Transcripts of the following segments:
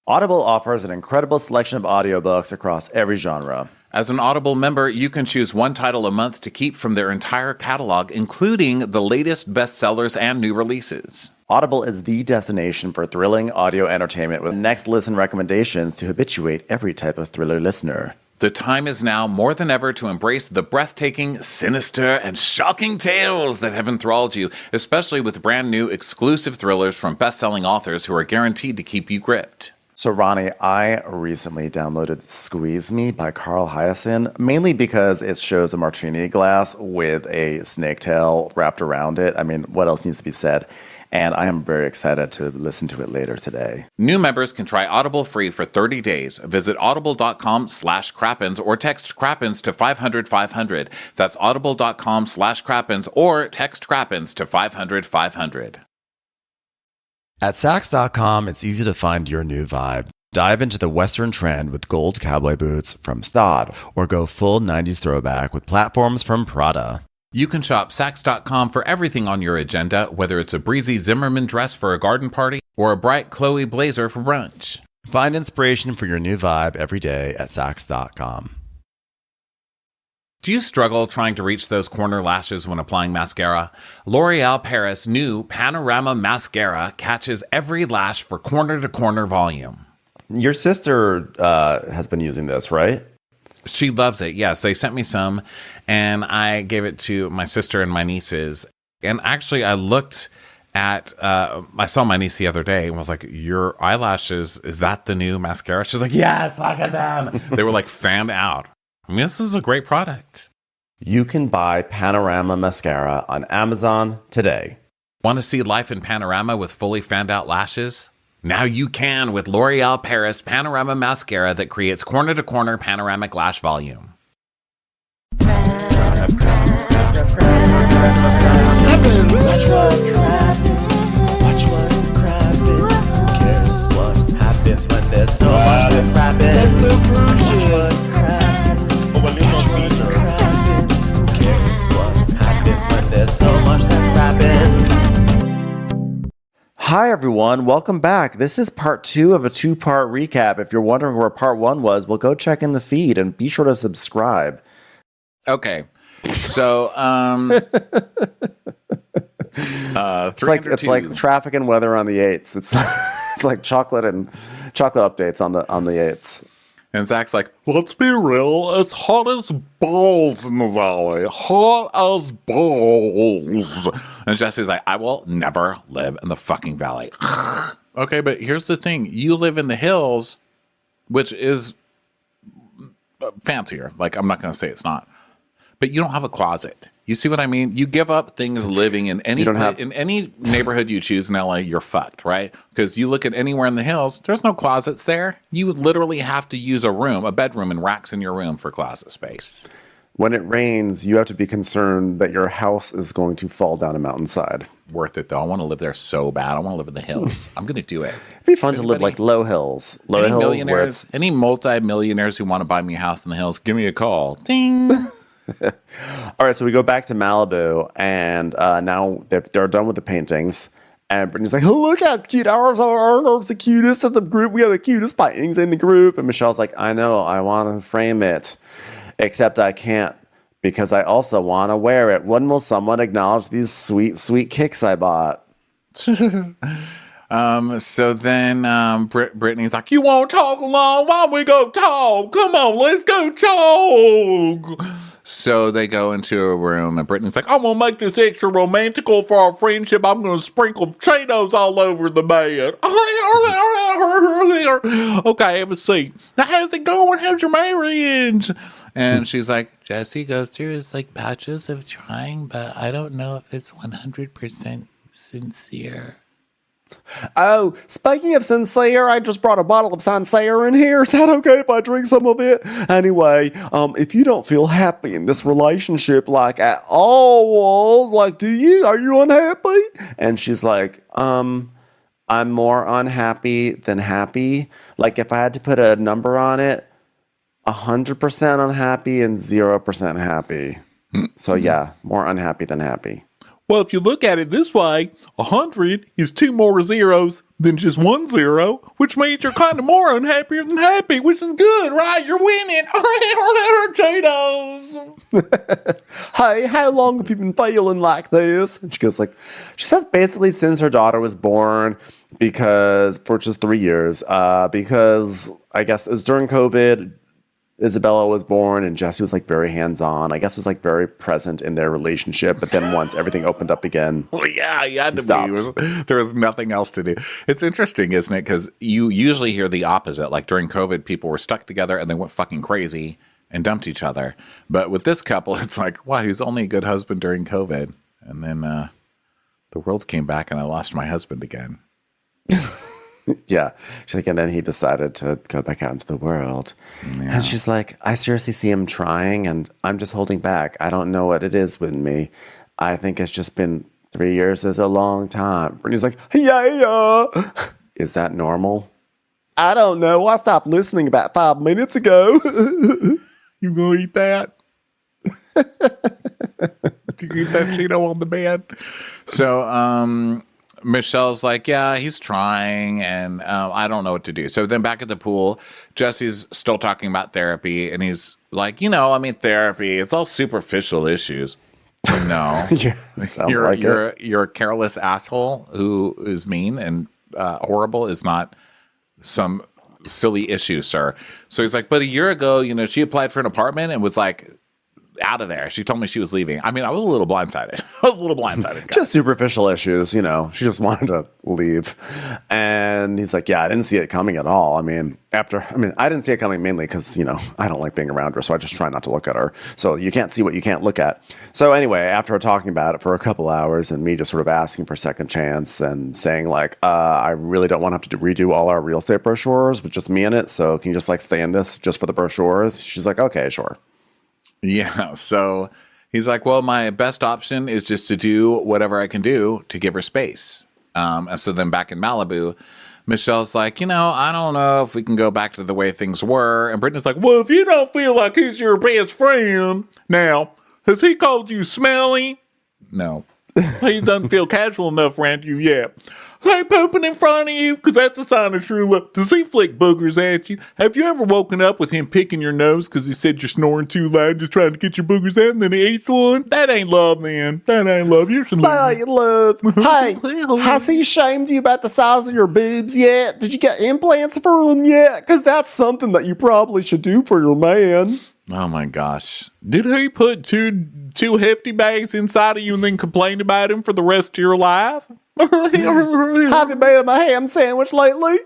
Audible offers an incredible selection of audiobooks across every genre. As an Audible member, you can choose one title a month to keep from their entire catalog, including the latest bestsellers and new releases. Audible is the destination for thrilling audio entertainment with next listen recommendations to habituate every type of thriller listener. The time is now more than ever to embrace the breathtaking, sinister, and shocking tales that have enthralled you, especially with brand new exclusive thrillers from best-selling authors who are guaranteed to keep you gripped. So, Ronnie, I recently downloaded Squeeze Me by Carl Hyacin, mainly because it shows a martini glass with a snake tail wrapped around it. I mean, what else needs to be said? And I am very excited to listen to it later today. New members can try Audible free for 30 days. Visit audible.com/Crappens or text Crappens to 500-500. That's audible.com/Crappens or text Crappens to 500-500. At Saks.com, it's easy to find your new vibe. Dive into the Western trend with gold cowboy boots from Staud, or go full 90s throwback with platforms from Prada. You can shop Saks.com for everything on your agenda, whether it's a breezy Zimmermann dress for a garden party or a bright Chloe blazer for brunch. Find inspiration for your new vibe every day at Saks.com. Do you struggle trying to reach those corner lashes when applying mascara? L'Oreal Paris' new Panorama Mascara catches every lash for corner-to-corner volume. Your sister has been using this, right? She loves it. Yes, they sent me some, and I gave it to my sister and my nieces. And actually, I looked at, I saw my niece the other day and was like, your eyelashes, is that the new mascara? She's like, yes, look at them. They were like fanned out. I mean, this is a great product. You can buy Panorama Mascara on Amazon today. Want to see life in panorama with fully fanned out lashes? Now you can with L'Oreal Paris Panorama Mascara that creates corner-to-corner panoramic lash volume. Hi, everyone. Welcome back. This is part 2 of a 2-part recap. If you're wondering where part 1 was, well, go check in the feed and be sure to subscribe. Okay. So, it's like traffic and weather on the 8th. It's like chocolate updates on the 8th. And Zach's like, let's be real, it's hot as balls in the valley. Hot as balls. And Jesse's like, I will never live in the fucking valley. Okay, but here's the thing. You live in the hills, which is fancier. Like, I'm not going to say it's not. But you don't have a closet. You see what I mean? You give up things living in any in any neighborhood you choose in LA, you're fucked, right? Because you look at anywhere in the hills, there's no closets there. You literally have to use a bedroom, and racks in your room for closet space. When it rains, you have to be concerned that your house is going to fall down a mountainside. Worth it, though. I want to live there so bad. I want to live in the hills. I'm going to do it. It'd be fun to live like low hills. Low hills where it's... Any multi-millionaires who want to buy me a house in the hills, give me a call. Ding! All right, so we go back to Malibu, and now they're done with the paintings. And Brittany's like, oh, look how cute Arnold's the cutest of the group. We have the cutest paintings in the group. And Michelle's like, I know, I want to frame it. Except I can't, because I also want to wear it. When will someone acknowledge these sweet, sweet kicks I bought? So then Brittany's like, you won't talk along? Why don't we go talk? Come on, let's go talk. So they go into a room, and Brittany's like, I'm going to make this extra romantical for our friendship. I'm going to sprinkle potatoes all over the bed. Okay, have a seat. Now, how's it going? How's your marriage? And she's like, Jesse goes through his like patches of trying, but I don't know if it's 100% sincere. Oh, speaking of sincere, I just brought a bottle of sincere in here. Is that okay if I drink some of it? Anyway, if you don't feel happy in this relationship, like at all, like, are you unhappy? And she's like, I'm more unhappy than happy. Like, if I had to put a number on it, 100% unhappy and 0% happy. So yeah, more unhappy than happy. Well, if you look at it this way, 100 is 2 more zeros than just 1 0, which means you're kind of more unhappier than happy, which is good, right? You're winning. Cheetos. Hey, how long have you been feeling like this? And she goes like, she says basically since her daughter was born, because for just 3 years, because I guess it was during COVID, Isabella was born and Jesse was like very hands-on. I guess was like very present in their relationship. But then once everything opened up again, Well, yeah, you had to stopped. be. There was nothing else to do. It's interesting, isn't it? Because you usually hear the opposite. Like during COVID, people were stuck together and they went fucking crazy and dumped each other. But with this couple, it's like, wow, he was only a good husband during COVID. And then the world came back and I lost my husband again. Yeah. She's like, and then he decided to go back out into the world. Yeah. And she's like, I seriously see him trying and I'm just holding back. I don't know what it is with me. I think it's just been 3 years is a long time. Brittany's like, yeah. Is that normal? I don't know. I stopped listening about 5 minutes ago. You gonna eat that? Did you eat that Cheeto on the bed? So, Michelle's like, yeah, he's trying, and I don't know what to do. So then back at the pool, Jesse's still talking about therapy, and he's like, therapy, it's all superficial issues. No. Yeah, sounds like it. You're a careless asshole who is mean and horrible is not some silly issue, sir. So he's like, but a year ago, she applied for an apartment and was like, out of there. She told me she was leaving. I mean, I was a little blindsided. Guys. Just superficial issues, She just wanted to leave. And he's like, yeah, I didn't see it coming at all. I didn't see it coming mainly because, I don't like being around her, so I just try not to look at her. So you can't see what you can't look at. So anyway, after talking about it for a couple hours and me just sort of asking for a second chance and saying like, I really don't want to have to redo all our real estate brochures with just me in it. So can you just like stay in this just for the brochures? She's like, okay, sure. Yeah, so he's like, well, my best option is just to do whatever I can do to give her space. And so then back in Malibu, Michelle's like, I don't know if we can go back to the way things were. And Brittany's like, well, if you don't feel like he's your best friend. Now, has he called you smelly? No. He doesn't feel casual enough around you yet. Hey, pooping in front of you, because that's a sign of true love. Does he flick boogers at you? Have you ever woken up with him picking your nose because he said you're snoring too loud, just trying to get your boogers out, and then he eats one? That ain't love, man. That ain't love. You're some love. Hey, has he shamed you about the size of your boobs yet? Did you get implants for them yet? Because that's something that you probably should do for your man. Oh my gosh. Did he put two hefty bags inside of you and then complain about him for the rest of your life? Have you made him a ham sandwich lately?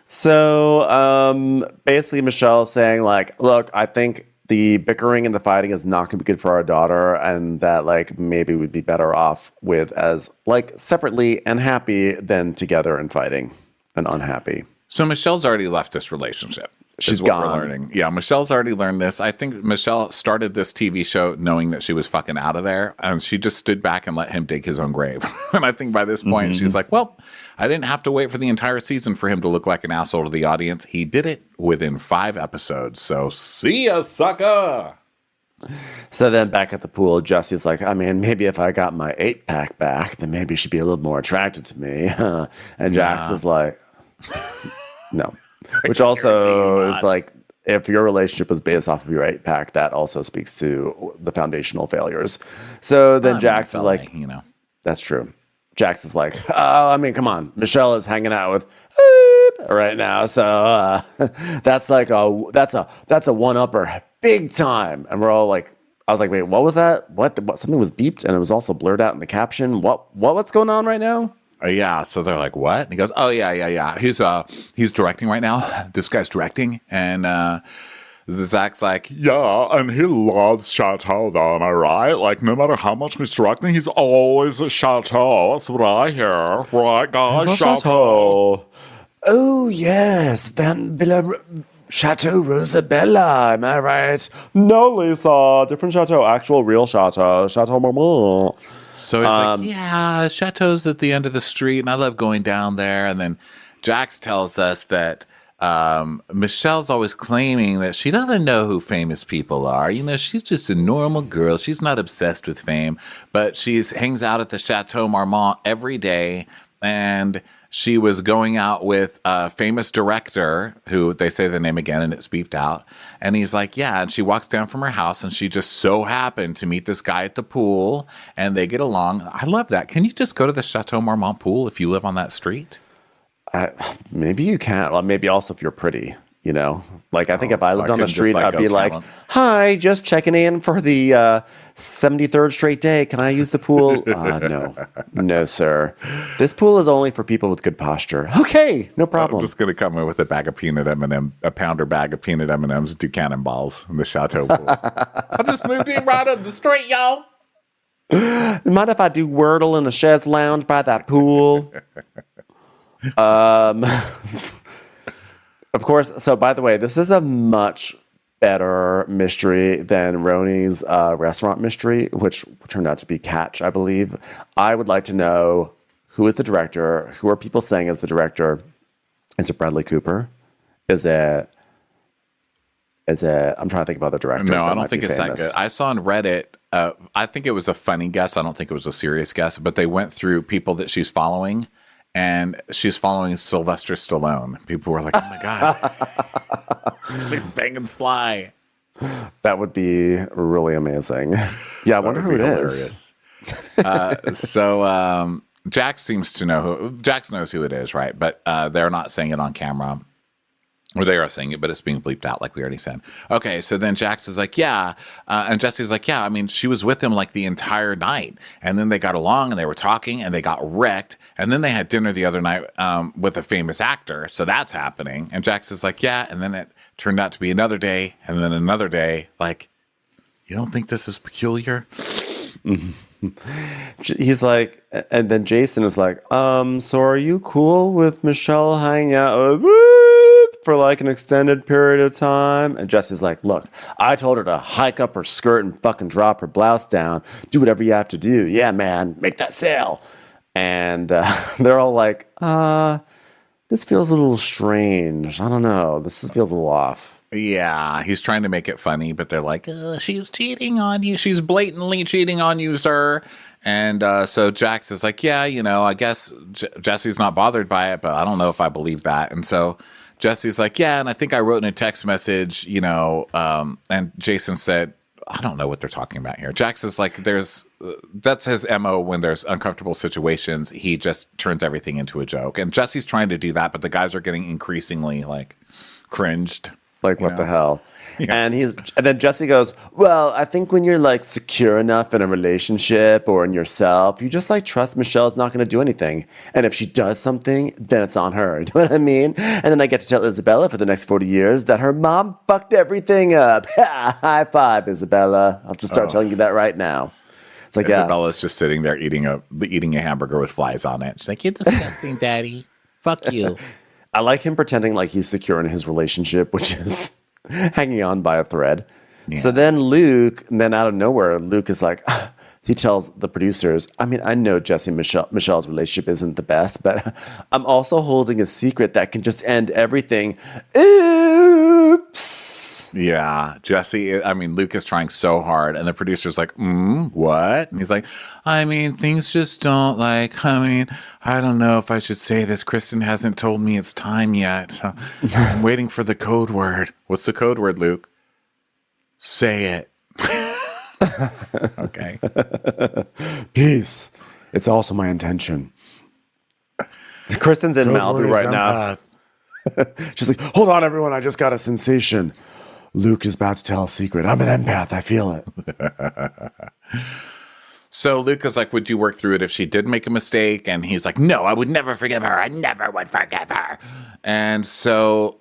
So basically Michelle's saying like, look, I think the bickering and the fighting is not going to be good for our daughter, and that like maybe we'd be better off with as like separately and happy than together and fighting and unhappy. So Michelle's already left this relationship. She's is what gone. We're learning. Yeah, Michelle's already learned this. I think Michelle started this TV show knowing that she was fucking out of there, and she just stood back and let him dig his own grave. And I think by this point, she's like, well, I didn't have to wait for the entire season for him to look like an asshole to the audience. He did it within 5 episodes. So see ya, sucker! So then back at the pool, Jesse's like, maybe if I got my 8-pack back, then maybe she'd be a little more attracted to me. And Jax is like, no. Which also is like, if your relationship was based off of your 8-pack, that also speaks to the foundational failures. So then Jax is like, that's true. Jax is like, come on. Michelle is hanging out with right now. So that's like that's a one-upper big time. And we're all like, I was like, wait, what was that? What? Something was beeped and it was also blurred out in the caption. What's going on right now? Yeah, so they're like, what? And he goes, oh, yeah. He's directing right now. This guy's directing. And Zach's like, yeah, and he loves Chateau, though, am I right? Like, no matter how much he's directing, he's always at Chateau. That's what I hear. Right, guys? Chateau. Oh, yes. Chateau Rosabella, am I right? No, Lisa. Different Chateau. Actual real Chateau. Chateau Maman. So he's like, yeah, Chateau's at the end of the street, and I love going down there. And then Jax tells us that Michelle's always claiming that she doesn't know who famous people are. You know, she's just a normal girl. She's not obsessed with fame, but she hangs out at the Chateau Marmont every day. And she was going out with a famous director who they say the name again and it's beeped out. And he's like, yeah. And she walks down from her house and she just so happened to meet this guy at the pool and they get along. I love that. Can you just go to the Chateau Marmont pool if you live on that street? Maybe you can. Well, maybe also if you're pretty, you know. Like I think if I lived on the couldn't just, street, like, I'd go be like, count. "Hi, just checking in for the 73rd straight day. Can I use the pool?" No, sir. This pool is only for people with good posture. Okay, no I'm problem. just gonna come in with a bag of peanut M&M, a pounder bag of peanut M&Ms, do cannonballs in the Chateau pool. I just moved in right up the street, y'all. Mind if I do Wordle in the chaise lounge by that pool? Of course. So, by the way, this is a much better mystery than Roni's restaurant mystery, which turned out to be Catch, I believe. I would like to know who is the director. Who are people saying is the director? Is it Bradley Cooper? Is it? I'm trying to think of other directors. No, that I don't might think be it's famous. that good. I saw on Reddit. I think it was a funny guess. I don't think it was a serious guess, but they went through people that she's following. And she's following Sylvester Stallone. People were like, "Oh my god, she's banging Sly." That would be really amazing. Yeah, I wonder who it is. So Jax seems to know who. Jax knows who it is, right? But they're not saying it on camera. Or they are saying it, but it's being bleeped out, like we already said. Okay, so then Jax is like, yeah. And Jesse's like, yeah, I mean, she was with him like the entire night. And then they got along and they were talking and they got wrecked. And then they had dinner the other night with a famous actor. So that's happening. And Jax is like, yeah. And then it turned out to be another day and then another day. Like, you don't think this is peculiar? He's like, and then Jason is like, so are you cool with Michelle hanging out for like an extended period of time? And Jesse's like, look, I told her to hike up her skirt and fucking drop her blouse down. Do whatever you have to do. Yeah, man, make that sale. And they're all like, this feels a little strange. I don't know. This feels a little off. Yeah, he's trying to make it funny, but they're like, she's cheating on you. She's blatantly cheating on you, sir. And so Jax is like, yeah, you know, I guess Jesse's not bothered by it, but I don't know if I believe that. And so Jesse's like, yeah, and I think I wrote in a text message, you know, and Jason said, I don't know what they're talking about here. Jax is like, that's his MO when there's uncomfortable situations. He just turns everything into a joke. And Jesse's trying to do that, but the guys are getting increasingly like cringed. Like, what the hell? Yeah. And then Jesse goes, well, I think when you're like secure enough in a relationship or in yourself, you just like trust Michelle's not going to do anything. And if she does something, then it's on her. You know what I mean? And then I get to tell Isabella for the next 40 years that her mom fucked everything up. High five, Isabella. I'll just start telling you that right now. It's like, Isabella's just sitting there eating a hamburger with flies on it. She's like, you're disgusting, daddy. Fuck you. I like him pretending like he's secure in his relationship, which is hanging on by a thread. Yeah. So then then out of nowhere, Luke is like, he tells the producers, I mean, I know Jesse and Michelle's relationship isn't the best, but I'm also holding a secret that can just end everything. Oops. Yeah, Luke is trying so hard, and the producer's like, what? And he's like, I mean, things just don't I don't know if I should say this. Kristen hasn't told me it's time yet. So I'm waiting for the code word. What's the code word, Luke? Say it. Okay. Peace. It's also my intention. Kristen's in Malibu right now. She's like, hold on, everyone. I just got a sensation. Luke is about to tell a secret. I'm an empath. I feel it. So Luke is like, would you work through it if she did make a mistake? And he's like, no, I would never forgive her. I never would forgive her. And so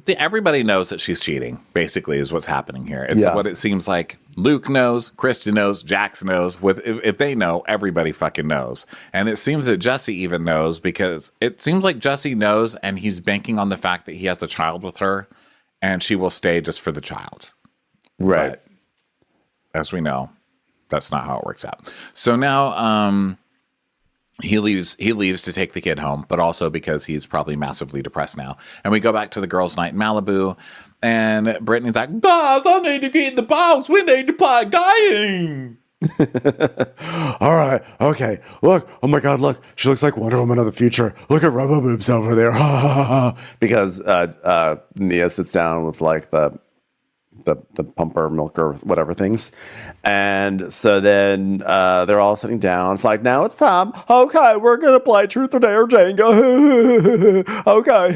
everybody knows that she's cheating, basically, is what's happening here. It's what it seems like. Luke knows, Kristen knows, Jax knows. If they know, everybody fucking knows. And it seems that Jesse even knows, because it seems like Jesse knows, and he's banking on the fact that he has a child with her, and she will stay just for the child. Right. But, as we know, that's not how it works out. So now he leaves to take the kid home, but also because he's probably massively depressed now. And we go back to the girls' night in Malibu, and Brittany's like, guys, I need to get in the box. We need to play a game. All right, okay. Look, oh my God, look. She looks like Wonder Woman of the future. Look at Rubber Boobs over there. Because Nia sits down with like the pumper, milker, whatever things. And so then they're all sitting down. It's like, now it's time. Okay, we're going to play Truth or Dare Jenga. Okay,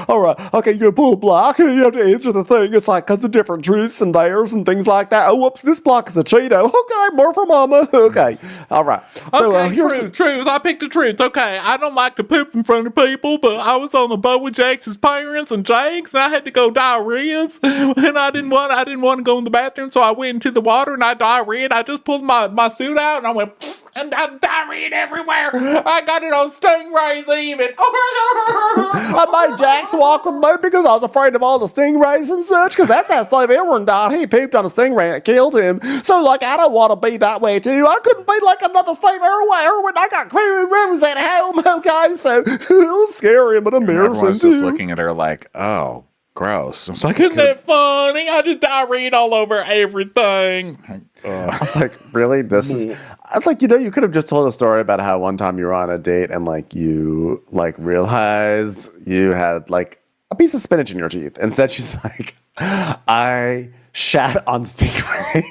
all right. Okay, you pull a block and you have to answer the thing. It's like, because of different truths and dares and things like that. Oh, whoops, this block is a Cheeto. Okay, more for mama. Okay, all right. So, okay, truth. I picked the truth. Okay, I don't like to poop in front of people, but I was on the boat with Jake's parents and Jake's, and I had to go diarrheas, and I didn't want to go in the bathroom, so I went into the water and I diarrheaed. I just pulled my suit out and I went, and I diarrheaed everywhere. I got it on stingrays even. I made Jax walk with me because I was afraid of all the stingrays and such, because that's how Slave Edward died. He pooped on a stingray and it killed him. So, like, I don't want to be that way, too. I couldn't be like another Slave Edward. I got creamy rivers at home, okay? So, it was scary but embarrassing, Everyone's too. just looking at her like, oh, gross. It's like, isn't that funny? I just diarrheaed all over everything. I was like, really? This is... I was like, you could have just told a story about how one time you were on a date and, like, you, like, realized you had, like, a piece of spinach in your teeth. Instead, she's like, I shat on stingrays.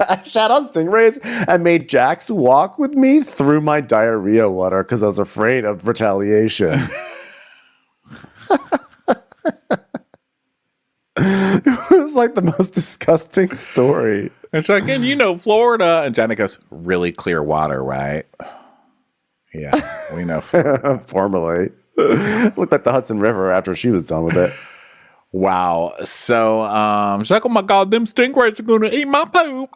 I shat on stingrays and made Jax walk with me through my diarrhea water because I was afraid of retaliation. It was like the most disgusting story. It's like, and Florida. And Janet goes, really clear water, right? Yeah, we know. Formerly. Looked like the Hudson River after she was done with it. Wow. So she's like, oh my God, them stingrays are going to eat my poop.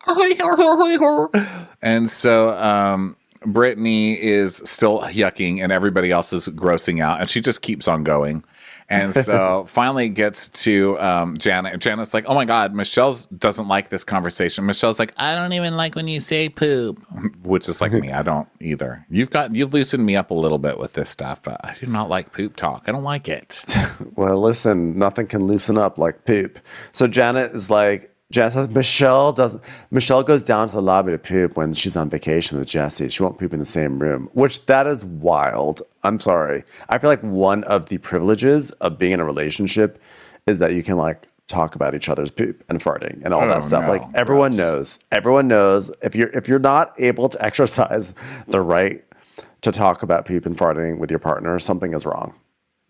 And so Brittany is still yucking and everybody else is grossing out. And she just keeps on going. And so finally gets to Janet. Janet's like, oh my God, Michelle doesn't like this conversation. Michelle's like, I don't even like when you say poop. Which is like me. I don't either. You've loosened me up a little bit with this stuff, but I do not like poop talk. I don't like it. Well, listen, nothing can loosen up like poop. So Janet says Michelle goes down to the lobby to poop when she's on vacation with Jesse. She won't poop in the same room, which that is wild. I'm sorry. I feel like one of the privileges of being in a relationship is that you can like talk about each other's poop and farting and all that stuff. No, like everyone knows if you're not able to exercise the right to talk about poop and farting with your partner, something is wrong.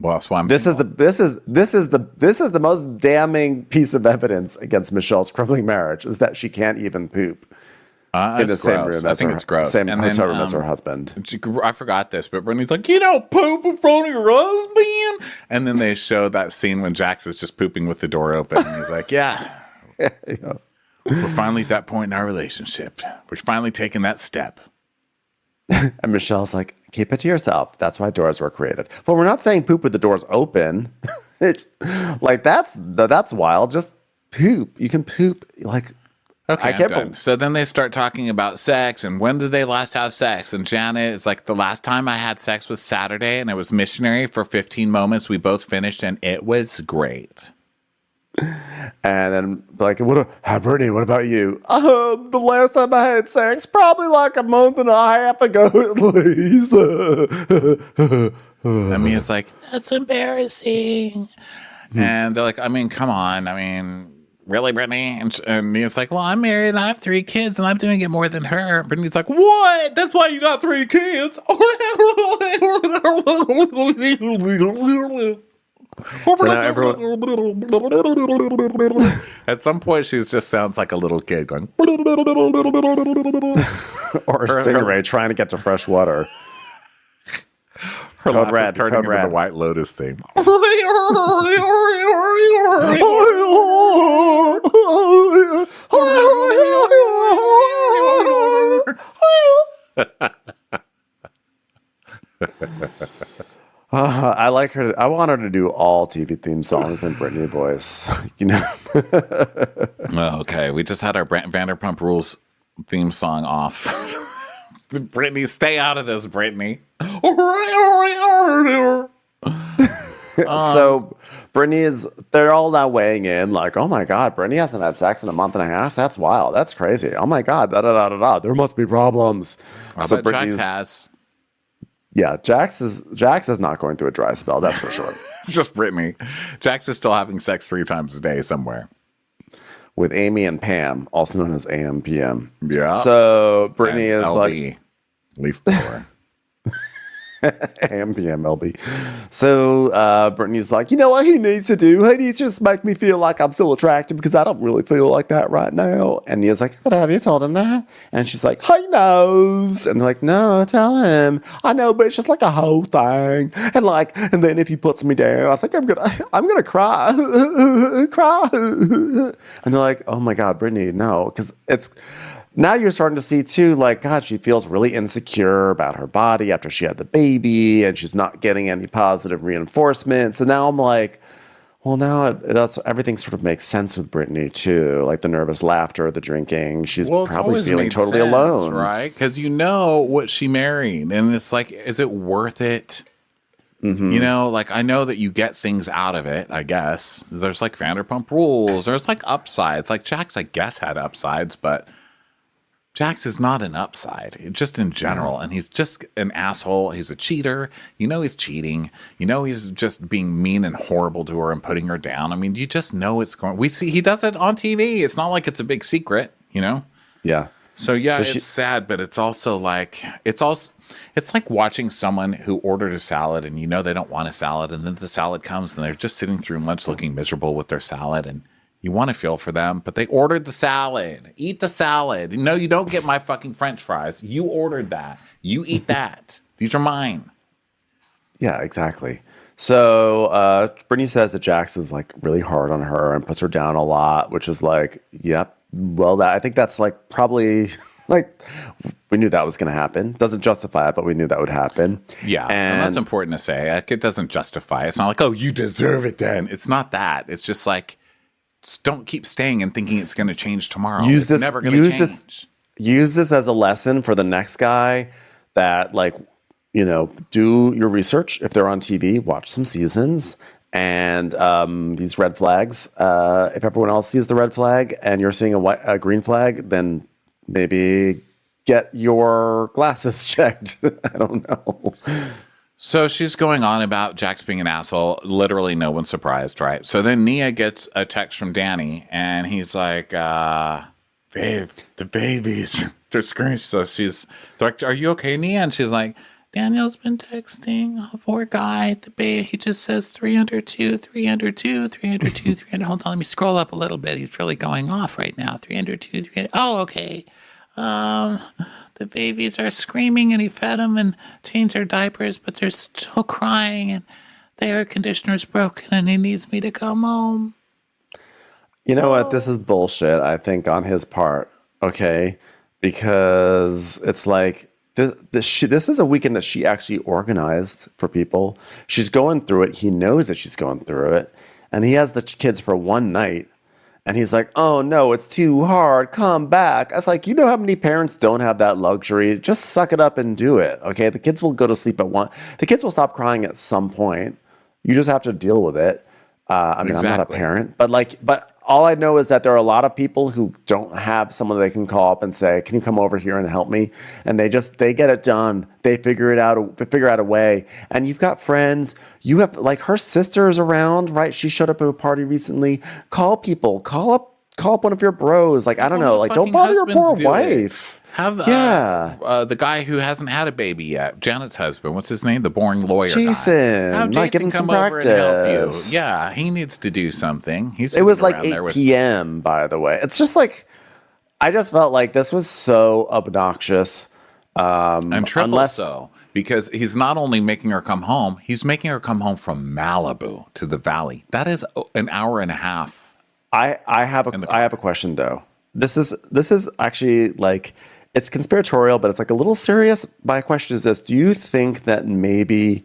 Well, that's why I'm This is the most damning piece of evidence against Michelle's crumbling marriage is that she can't even poop in the same room. I think it's gross. Same And hotel then, room as her husband. I forgot this, but Brittany's like, poop in front of your husband. And then they show that scene when Jax is just pooping with the door open. And he's like, yeah. We're finally at that point in our relationship. We're finally taking that step. And Michelle's like, keep it to yourself. That's why doors were created. But we're not saying poop with the doors open. That's wild. Just poop. You can poop like. Okay, I I'm can't done. So then they start talking about sex and when did they last have sex? And Janet is like, the last time I had sex was Saturday and it was missionary for 15 moments. We both finished and it was great. And then like, Brittany, what about you? The last time I had sex, probably like a month and a half ago at least. I mean, it's like, that's embarrassing. And they're like, I mean, come on. I mean, really, Brittany? And Mia's like, well, I'm married and I have 3 kids and I'm doing it more than her. Brittany's like, what? That's why you got 3 kids? So now everyone, at some point, she just sounds like a little kid going, or a stingray trying to get to fresh water. her Code laugh red, is turning code into red. the White Lotus theme. I like her. I want her to do all TV theme songs in Brittany voice. Oh, okay, we just had our Vanderpump Rules theme song off. Brittany, stay out of this, Brittany. So Brittany they're all now weighing in like, oh my God, Brittany hasn't had sex in a month and a half. That's wild. That's crazy. Oh my God. Da, da, da, da, da. There must be problems. I So bet Brittany's, Jax has. yeah, Jax is not going through a dry spell. That's for sure. It's just Brittany. Jax is still having sex 3 times a day somewhere. With Amy and Pam, also known as AM PM. Yeah. So Brittany And is LB, like leaf blower. AM PM LB. So Brittany's like, you know what he needs to do? He needs to just make me feel like I'm still attractive because I don't really feel like that right now. And Nia's like, but have you told him that? And she's like, he knows. And they're like, no, tell him. I know, but it's just like a whole thing. And then if he puts me down, I think I'm gonna cry. Cry. And they're like, oh my God, Brittany, no, because it's. Now you're starting to see too, like, God, she feels really insecure about her body after she had the baby and she's not getting any positive reinforcement. So now I'm like, well, now everything sort of makes sense with Brittany too. Like the nervous laughter, the drinking. She's It's probably always feeling made totally sense, alone. right? Because you know what she married. And it's like, is it worth it? Mm-hmm. You know, like I know that you get things out of it, I guess. There's like Vanderpump Rules. There's like upsides. Like Jax, I guess, had upsides, but Jax is not an upside, just in general. And he's just an asshole. He's a cheater. You know he's cheating. You know he's just being mean and horrible to her and putting her down. I mean, you just know it's going. We see he does it on TV. It's not like it's a big secret, you know? Yeah. So yeah, it's sad, but it's also like it's like watching someone who ordered a salad and you know they don't want a salad, and then the salad comes and they're just sitting through lunch looking miserable with their salad, and you want to feel for them, but they ordered the salad. Eat the salad. No, you don't get my fucking French fries. You ordered that. You eat that. These are mine. Yeah, exactly. So Brittany says that Jax is like really hard on her and puts her down a lot, which is like, yep. Well, I think that's like probably like we knew that was going to happen. Doesn't justify it, but we knew that would happen. Yeah, and that's important to say. Like, it doesn't justify it. It's not like, oh, you deserve it then. It's not that. It's just like, just don't keep staying and thinking it's going to change tomorrow. It's never going to change. Use this as a lesson for the next guy that, like, you know, do your research. If they're on TV, watch some seasons. And these red flags, if everyone else sees the red flag and you're seeing a green flag, then maybe get your glasses checked. I don't know. So she's going on about Jax being an asshole. Literally no one's surprised, right? So then Nia gets a text from Danny, and he's like, babe, the babies, they're screaming. So she's like, are you okay, Nia? And she's like, Daniel's been texting. Oh, poor guy. The baby, he just says 302, 302, 302, 300. Hold on, let me scroll up a little bit. He's really going off right now. 302, 300. Oh, okay. The babies are screaming, and he fed them and changed their diapers, but they're still crying, and the air conditioner's broken, and he needs me to come home. You know what? This is bullshit, I think, on his part. Okay? Because it's like, this is a weekend that she actually organized for people. She's going through it. He knows that she's going through it. And he has the kids for one night. And he's like, oh, no, it's too hard. Come back. I was like, you know how many parents don't have that luxury? Just suck it up and do it. Okay? The kids will go to sleep at one. The kids will stop crying at some point. You just have to deal with it. I mean, exactly. I'm not a parent, but all I know is that there are a lot of people who don't have someone they can call up and say, can you come over here and help me? And they get it done. They figure out a way. And you've got friends, you have, like, her sister is around, right? She showed up at a party recently. Call people, call up one of your bros. Like, I don't know, like, don't bother your poor wife. Have the guy who hasn't had a baby yet, Janet's husband, what's his name? The boring lawyer Jason. Guy. Have Jason give him come some over practice. and help you. Yeah, he needs to do something. It was like 8 p.m., by the way. It's just like, I just felt like this was so obnoxious. And triple so. Because he's not only making her come home, he's making her come home from Malibu to the valley. That is an hour and a half. I have a question, though. This is actually like, it's conspiratorial, but it's like a little serious. My question is this: do you think that maybe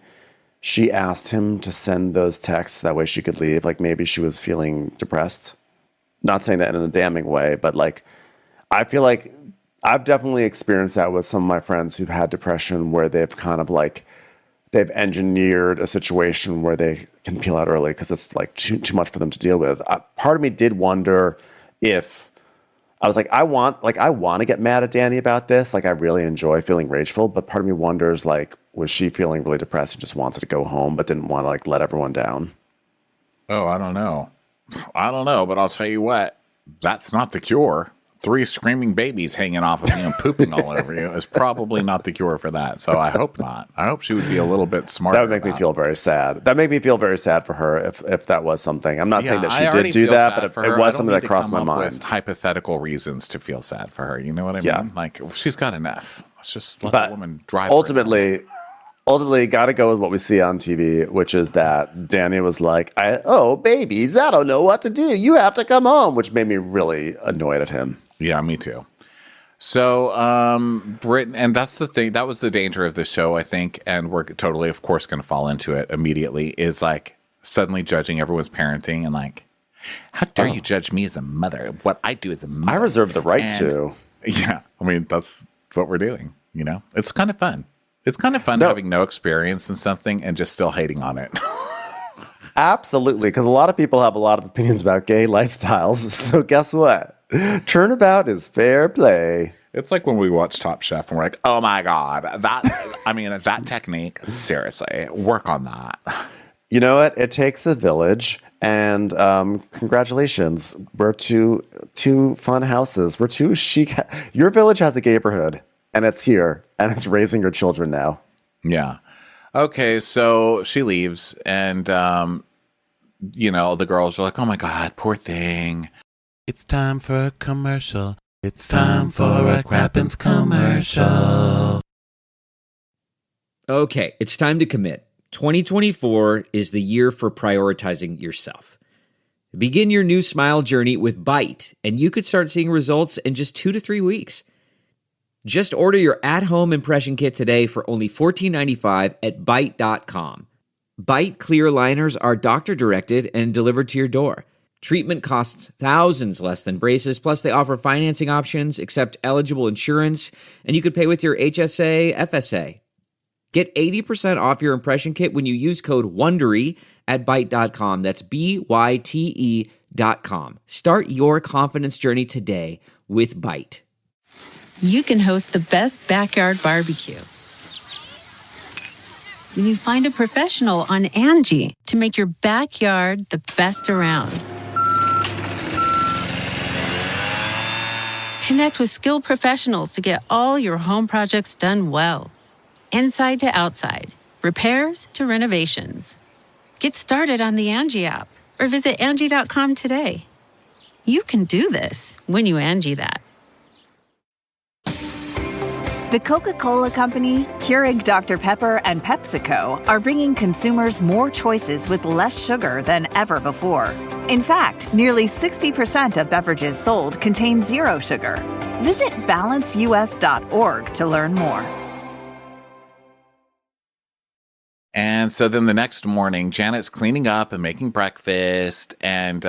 she asked him to send those texts that way she could leave? Like, maybe she was feeling depressed. Not saying that in a damning way, but like, I feel like I've definitely experienced that with some of my friends who've had depression where they've kind of like they've engineered a situation where they can peel out early because it's like too much for them to deal with. Part of me did wonder if I was like, I want to get mad at Danny about this. Like, I really enjoy feeling rageful, but part of me wonders, like, was she feeling really depressed and just wanted to go home, but didn't want to like let everyone down? Oh, I don't know. But I'll tell you what, that's not the cure. 3 screaming babies hanging off of you and pooping all over you is probably not the cure for that. So I hope not. I hope she would be a little bit smarter. That would make me feel very sad. That made me feel very sad for her if that was something. I'm not saying that she did do that, but it was something that crossed my mind. With hypothetical reasons to feel sad for her. You know what I mean? Like, she's got enough. Let's just let the woman drive. Ultimately, got to go with what we see on TV, which is that Danny was like, babies, I don't know what to do. You have to come home, which made me really annoyed at him. Yeah, me too. So, Brittany, and that's the thing. That was the danger of this show, I think. And we're totally, of course, going to fall into it immediately, is like suddenly judging everyone's parenting and like, how dare you judge me as a mother? What I do as a mother. I reserve the right to. Yeah. I mean, that's what we're doing. You know, it's kind of fun. It's kind of fun having no experience in something and just still hating on it. Absolutely. Because a lot of people have a lot of opinions about gay lifestyles. So guess what? Turnabout is fair play. It's like when we watch Top Chef and we're like, oh my God, that technique, seriously, work on that. You know what? It takes a village, and congratulations. We're two fun houses. We're two chic. Your village has a neighborhood, and it's here, and it's raising your children now. Yeah. Okay, so she leaves, and, the girls are like, oh my God, poor thing. It's time for a commercial. It's time for a Crappens commercial. Okay, it's time to commit. 2024 is the year for prioritizing yourself. Begin your new smile journey with Byte, and you could start seeing results in just 2 to 3 weeks. Just order your at-home impression kit today for only $14.95 at Byte.com. Byte clear liners are doctor-directed and delivered to your door. Treatment costs thousands less than braces, plus they offer financing options, accept eligible insurance, and you could pay with your HSA, FSA. Get 80% off your impression kit when you use code WONDERY at Byte.com. That's BYTE.com. Start your confidence journey today with Byte. You can host the best backyard barbecue when you find a professional on Angie to make your backyard the best around. Connect with skilled professionals to get all your home projects done well. Inside to outside, repairs to renovations. Get started on the Angie app or visit Angie.com today. You can do this when you Angie that. The Coca-Cola Company, Keurig Dr. Pepper, and PepsiCo are bringing consumers more choices with less sugar than ever before. In fact, nearly 60% of beverages sold contain zero sugar. Visit balanceus.org to learn more. And so then the next morning, Janet's cleaning up and making breakfast. And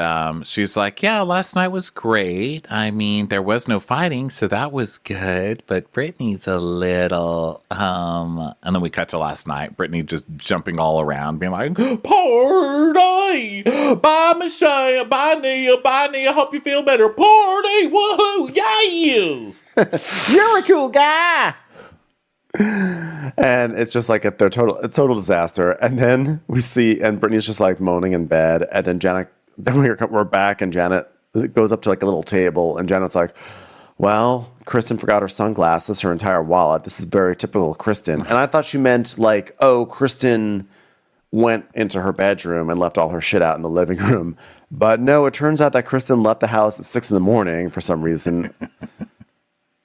she's like, yeah, last night was great. I mean, there was no fighting, so that was good. But Brittany's a little, And then we cut to last night. Brittany just jumping all around, being like, party! Bye, Michelle. Bye, Nia. Bye, Nia. I hope you feel better. Party! Woohoo! Yes! You're a cool guy! And it's just like a total disaster. And then we see, and Brittany's just like moaning in bed. And then we're back, and Janet goes up to like a little table, and Janet's like, well, Kristen forgot her sunglasses, her entire wallet. This is very typical of Kristen. And I thought she meant like, oh, Kristen went into her bedroom and left all her shit out in the living room. But no, it turns out that Kristen left the house at 6 a.m. for some reason.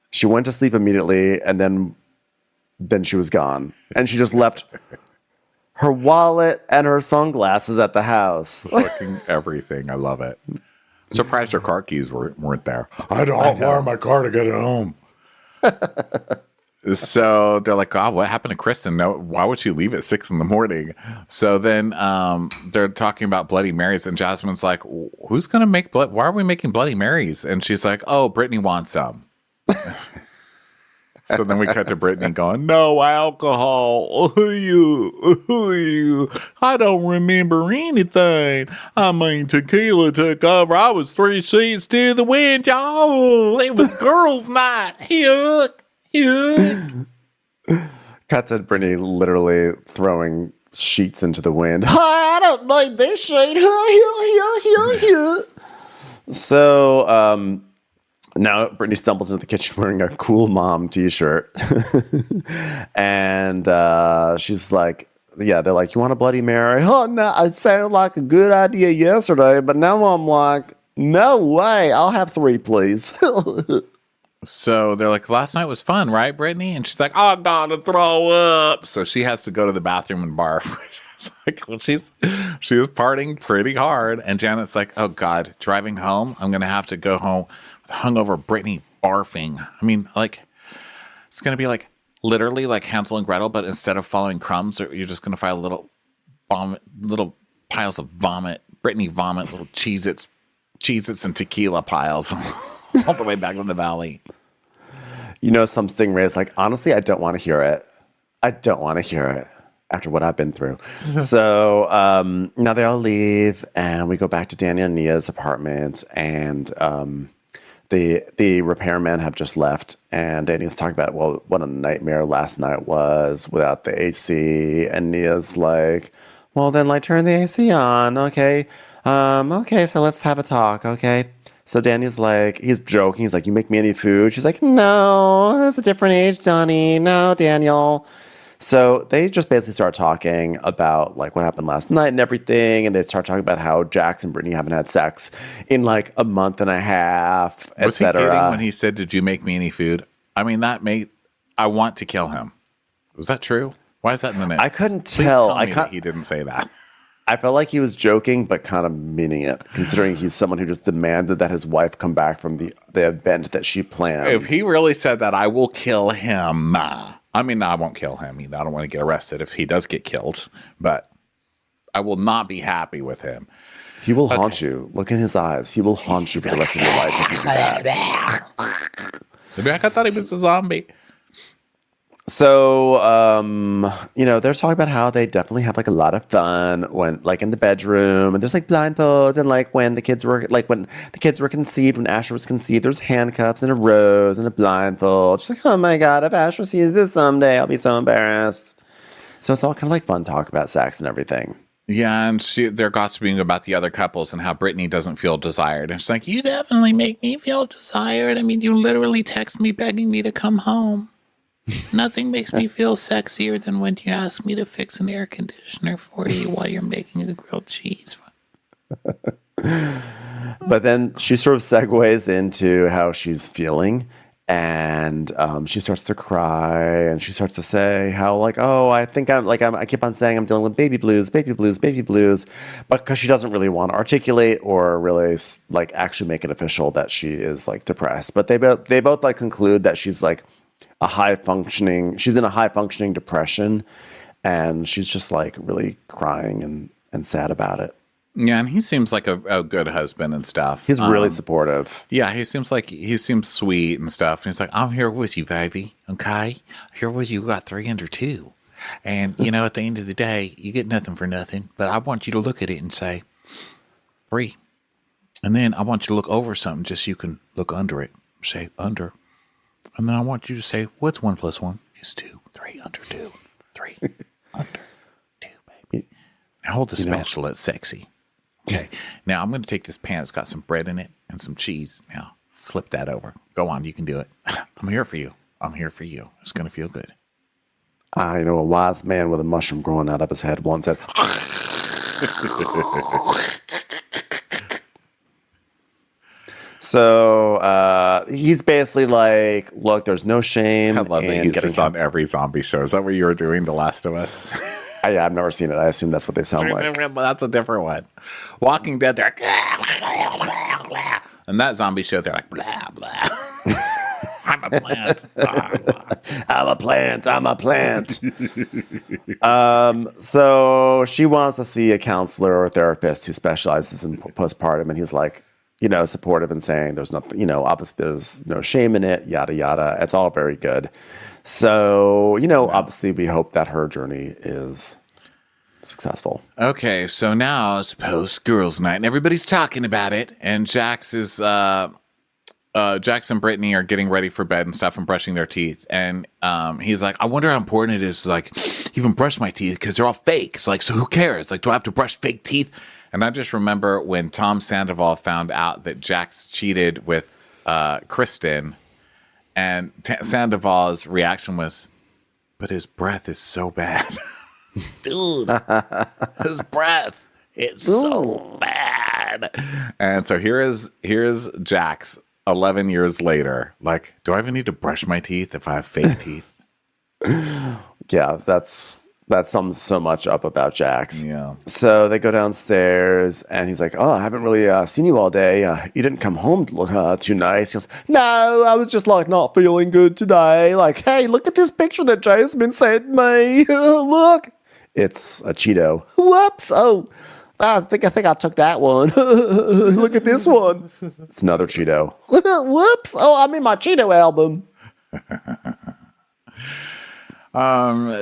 She went to sleep immediately, and then she was gone. And she just left her wallet and her sunglasses at the house. Fucking everything. I love it. Surprised her car keys weren't there. I had to hotwire my car to get it home. So they're like, oh, what happened to Kristen? No, why would she leave at 6 a.m? So then they're talking about Bloody Marys, and Jasmine's like, who's going to make why are we making Bloody Marys? And she's like, oh, Brittany wants some. So then we cut to Brittany going, no alcohol. I don't remember anything. I mean, tequila took over. I was 3 sheets to the wind, y'all. It was girls' night. Yuck. Cut to Brittany literally throwing sheets into the wind. I don't like this sheet. So, now Brittany stumbles into the kitchen wearing a Cool Mom t-shirt. And she's like, yeah, they're like, you want a Bloody Mary? Oh, no, it sounded like a good idea yesterday, but now I'm like, no way. I'll have 3, please. So they're like, last night was fun, right, Brittany? And she's like, I gotta throw up. So she has to go to the bathroom and barf. It's like, well, she was partying pretty hard. And Janet's like, oh, God, driving home, I'm going to have to go home with hungover Brittany barfing. I mean, like, it's going to be like literally like Hansel and Gretel, but instead of following crumbs, you're just going to find little piles of vomit, Brittany vomit, little Cheez-Its and tequila piles all the way back in the valley. You know, some stingrays, like, honestly, I don't want to hear it. I don't want to hear it after what I've been through. So now they all leave, and we go back to Danny and Nia's apartment, and the repairmen have just left, and Danny's talking about, well, what a nightmare last night was without the AC, and Nia's like, well, then, like, turn the AC on, okay? Okay, so let's have a talk, okay? So Danny's like, he's joking. He's like, you make me any food? She's like, no, it's a different age, Donnie. No, Daniel. So they just basically start talking about like what happened last night and everything. And they start talking about how Jax and Brittany haven't had sex in like a month and a half, Was he kidding etc. when he said, did you make me any food? I mean, I want to kill him. Was that true? Why is that in the news? I couldn't Please tell. tell me that he didn't say that. I felt like he was joking, but kind of meaning it, considering he's someone who just demanded that his wife come back from the event that she planned. If he really said that, I will kill him. I mean, no, I won't kill him. I don't want to get arrested if he does get killed, but I will not be happy with him. He will haunt you. Look in his eyes. He will haunt you for the rest of your life if you do that. Maybe I thought he was a zombie. So, you know, they're talking about how they definitely have like a lot of fun when, like, in the bedroom, and there's like blindfolds, and like when the kids were conceived, when Asher was conceived, there's handcuffs and a rose and a blindfold. She's like, oh my God, if Asher sees this someday, I'll be so embarrassed. So it's all kind of like fun talk about sex and everything. Yeah, and they're gossiping about the other couples and how Brittany doesn't feel desired. And she's like, you definitely make me feel desired. I mean, you literally text me begging me to come home. Nothing makes me feel sexier than when you ask me to fix an air conditioner for you while you're making a grilled cheese. But then she sort of segues into how she's feeling, and she starts to cry, and she starts to say how, like, oh, I think I keep on saying I'm dealing with baby blues, but because she doesn't really want to articulate or really like actually make it official that she is like depressed. But they both like conclude that she's like she's in a high functioning depression, and she's just like really crying and sad about it. Yeah, and he seems like a good husband and stuff. He's really supportive. Yeah, he seems sweet and stuff. And he's like, I'm here with you, baby. Okay? Here with you. We got 3 under 2. And, you know, at the end of the day, you get nothing for nothing. But I want you to look at it and say, 3. And then I want you to look over something just so you can look under it. Say, under. And then I want you to say, what's 1 + 1? It's 2. 3 under 2. 3 under 2, baby. Now hold the spatula. It's sexy. Okay. Now I'm going to take this pan. It's got some bread in it and some cheese. Now flip that over. Go on. You can do it. I'm here for you. I'm here for you. It's going to feel good. I know a wise man with a mushroom growing out of his head once said, so he's basically like, look, there's no shame. I love that he's just on every zombie show. Is that what you were doing, The Last of Us? Yeah, I've never seen it. I assume that's what they sound like. That's a different one. Walking Dead, they're and that zombie show, they're like, blah, blah. I'm a plant. Blah, blah. I'm a plant. So she wants to see a counselor or a therapist who specializes in postpartum. And he's like, supportive and saying there's nothing, obviously there's no shame in it, yada, yada. It's all very good. So, obviously we hope that her journey is successful. Okay, so now it's post girls' night, and everybody's talking about it. And Jax and Brittany are getting ready for bed and stuff, and brushing their teeth. And he's like, "I wonder how important it is to like even brush my teeth because they're all fake. It's like, so who cares? Like, do I have to brush fake teeth?" And I just remember when Tom Sandoval found out that Jax cheated with Kristen, and Sandoval's reaction was, "But his breath is so bad." Dude, his breath, it's so bad. And so here's Jax 11 years later. Like, do I even need to brush my teeth if I have fake teeth? Yeah, that sums so much up about Jax. Yeah. So they go downstairs, and he's like, "Oh, I haven't really seen you all day. You didn't come home to look too nice." He goes, "No, I was just like not feeling good today. Like, hey, look at this picture that Jasmine sent me. Look, it's a Cheeto. Whoops. Oh, I think I took that one. Look at this one. It's another Cheeto. Whoops. Oh, I'm in my Cheeto album."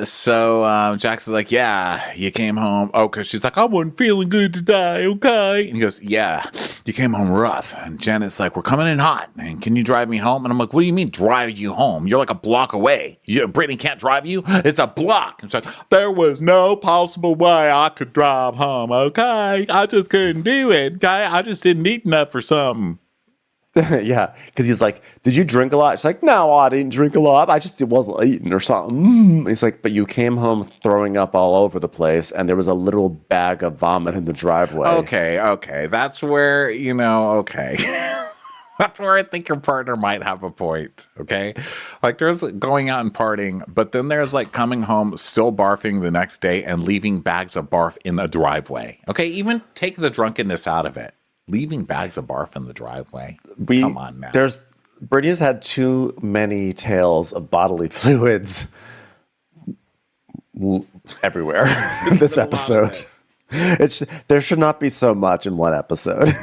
So Jax is like, "Yeah, you came home." Oh, because she's like, "I wasn't feeling good today, okay?" And he goes, "Yeah, you came home rough." And Janet's like, "We're coming in hot, and can you drive me home?" And I'm like, "What do you mean drive you home? You're like a block away. Brittany can't drive you? It's a block." And she's like, "There was no possible way I could drive home, okay? I just couldn't do it, okay? I just didn't eat enough or something." Yeah, because he's like, "Did you drink a lot?" She's like, "No, I didn't drink a lot. I just wasn't eating or something." He's like, "But you came home throwing up all over the place, and there was a literal bag of vomit in the driveway." Okay. That's where, okay. That's where I think your partner might have a point, okay? Like, there's going out and partying, but then there's like coming home, still barfing the next day, and leaving bags of barf in the driveway. Okay, even take the drunkenness out of it. Leaving bags of barf in the driveway. Come on now. Brittany's had too many tales of bodily fluids everywhere in this episode. There should not be so much in one episode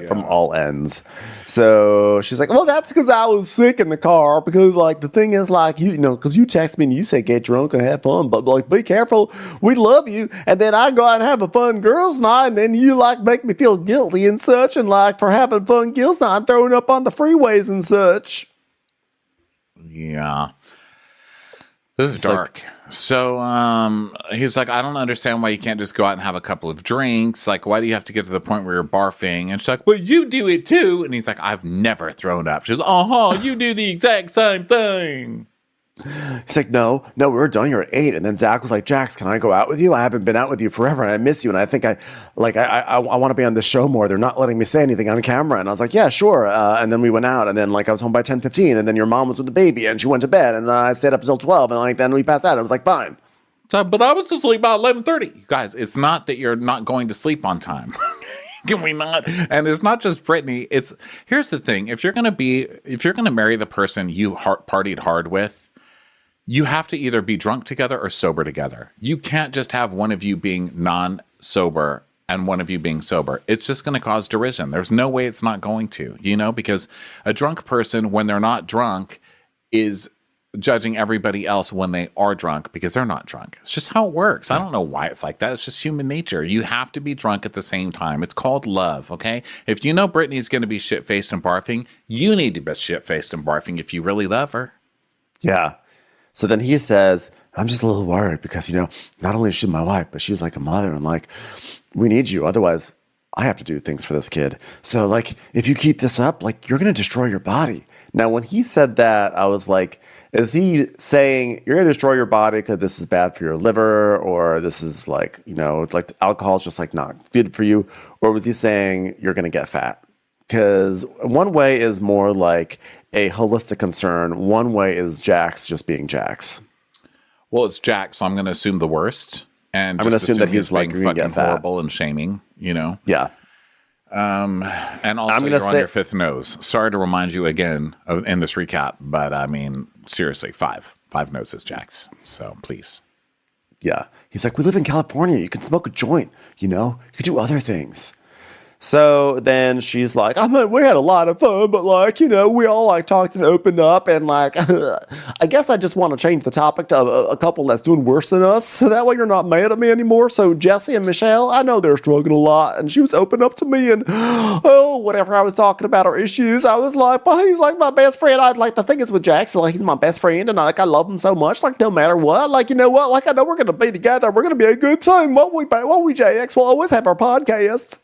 from all ends. So she's like, "Well, that's because I was sick in the car. Because like the thing is, like because you text me and you say get drunk and have fun, but like be careful. We love you, and then I go out and have a fun girls' night, and then you like make me feel guilty and such, and like for having fun girls' night, and throwing up on the freeways and such." Yeah. This is dark. So he's like, "I don't understand why you can't just go out and have a couple of drinks. Like, why do you have to get to the point where you're barfing?" And she's like, "Well, you do it too." And he's like, "I've never thrown up." She's like, "You do the exact same thing." He's like, no, we were done here at 8. And then Zach was like, "Jax, can I go out with you? I haven't been out with you forever, and I miss you. And I think I want to be on this show more. They're not letting me say anything on camera." And I was like, "Yeah, sure." And then we went out, and then like I was home by 10:15, and then your mom was with the baby, and she went to bed, and I stayed up until 12, and like then we passed out. I was like, "Fine." So, but I was asleep by 11:30. You guys, it's not that you're not going to sleep on time. Can we not? And it's not just Brittany. Here's the thing: if you're gonna marry the person you partied hard with, you have to either be drunk together or sober together. You can't just have one of you being non-sober and one of you being sober. It's just going to cause derision. There's no way it's not going to, because a drunk person, when they're not drunk, is judging everybody else when they are drunk because they're not drunk. It's just how it works. I don't know why it's like that. It's just human nature. You have to be drunk at the same time. It's called love, okay? If you know Brittany's going to be shit-faced and barfing, you need to be shit-faced and barfing if you really love her. Yeah. So then he says, "I'm just a little worried because, not only is she my wife, but she's like a mother, and like, we need you. Otherwise, I have to do things for this kid. So like, if you keep this up, like, you're going to destroy your body." Now, when he said that, I was like, is he saying you're going to destroy your body because this is bad for your liver, or this is like, like alcohol is just like not good for you? Or was he saying you're going to get fat? Because one way is more like a holistic concern. One way is Jax just being Jax. Well, it's Jax, so I'm going to assume the worst. And I'm going to assume that he's like being fucking horrible and shaming, Yeah. And also you're on your fifth nose. Sorry to remind you again in this recap, but I mean, seriously, five noses, Jax. So please. Yeah. He's like, "We live in California. You can smoke a joint, you could do other things." So then she's like, I mean, we had a lot of fun, but like, we all like talked and opened up, and like, I guess I just want to change the topic to a couple that's doing worse than us. So that way you're not mad at me anymore. So Jesse and Michelle, I know they're struggling a lot, and she was open up to me, and whatever I was talking about her issues, I was like, well, he's like my best friend. I'd like, the thing is with Jackson, like, he's my best friend, and I love him so much, like, no matter what, like, you know what, like, I know we're going to be together. We're going to be a good team. Won't we, JX? We'll always have our podcasts.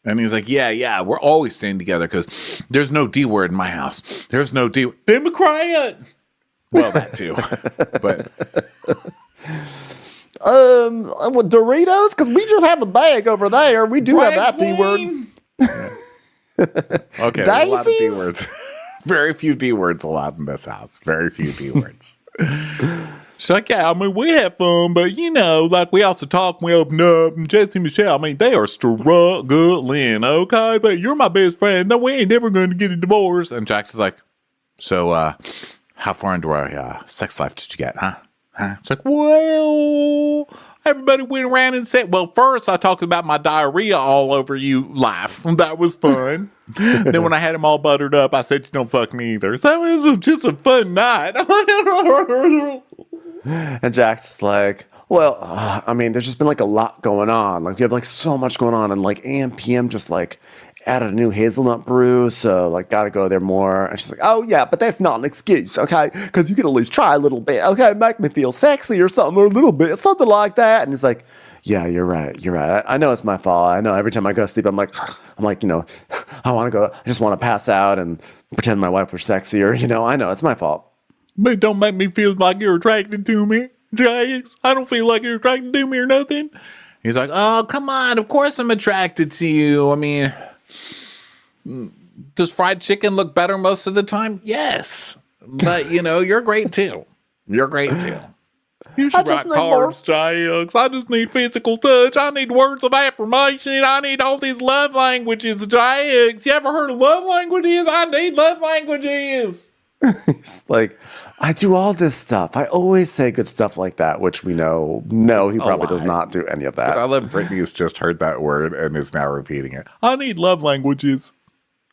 And he's like, yeah, we're always staying together because there's no D word in my house. There's no D word. Democrat. Well, that too. But with Doritos, because we just have a bag over there. We do have that D word. Okay, there's a lot of D words. Very few D words allowed in this house. Very few D words. She's like, yeah, I mean, we have fun, but like we also talk, we open up, and Jesse and Michelle, I mean, they are struggling, okay? But you're my best friend. No, we ain't never going to get a divorce. And Jackson's like, so, how far into our sex life did you get, huh? It's like, well, everybody went around and said, well, first I talked about my diarrhea all over you life. That was fun. Then when I had them all buttered up, I said, you don't fuck me either. So it was just a fun night. And Jack's like, well, I mean, there's just been like a lot going on. Like, we have like so much going on, and like AM PM just like added a new hazelnut brew, so like gotta go there more. And she's like, oh yeah, but that's not an excuse, okay? Because you can at least try a little bit, okay? Make me feel sexy or something, or a little bit, something like that. And he's like, yeah, you're right. I know it's my fault. I know every time I go to sleep, I'm like, I want to go. I just want to pass out and pretend my wife was sexy, or I know it's my fault. But don't make me feel like you're attracted to me, Jax. I don't feel like you're attracted to me or nothing. He's like, oh, come on. Of course I'm attracted to you. I mean, does fried chicken look better most of the time? Yes. But, you're great too. You're great too. You should write cards, Jax. I just need physical touch. I need words of affirmation. I need all these love languages, Jax. You ever heard of love languages? I need love languages. He's like, I do all this stuff. I always say good stuff like that, which we know, no, he probably does not do any of that. But I love Brittany's just heard that word and is now repeating it. I need love languages.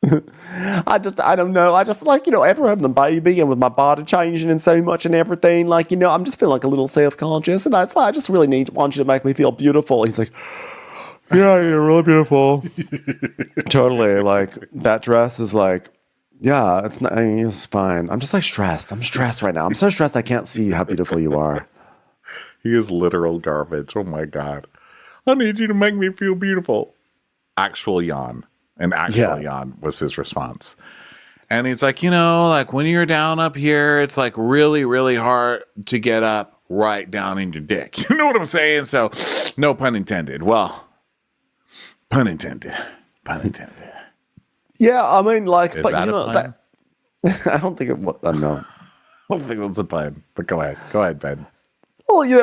I don't know. I just like, after having the baby and with my body changing and so much and everything, like, I'm just feeling like a little self-conscious, and I just really want you to make me feel beautiful. He's like, yeah, you're really beautiful. Totally. Like, that dress is like, yeah, it's not, I mean, it's fine. I'm just like stressed. I'm stressed right now. I'm so stressed I can't see how beautiful you are. He is literal garbage. Oh my God. I need you to make me feel beautiful. Actual yawn. And actual yawn was his response. And he's like, like when you're down up here, it's like really, really hard to get up right down in your dick. You know what I'm saying? So no pun intended. Well, pun intended. Pun intended. Yeah, I mean, like, Is but that a pun? I don't think it was. No. I don't think that's a pun. But go ahead, Ben. Well, you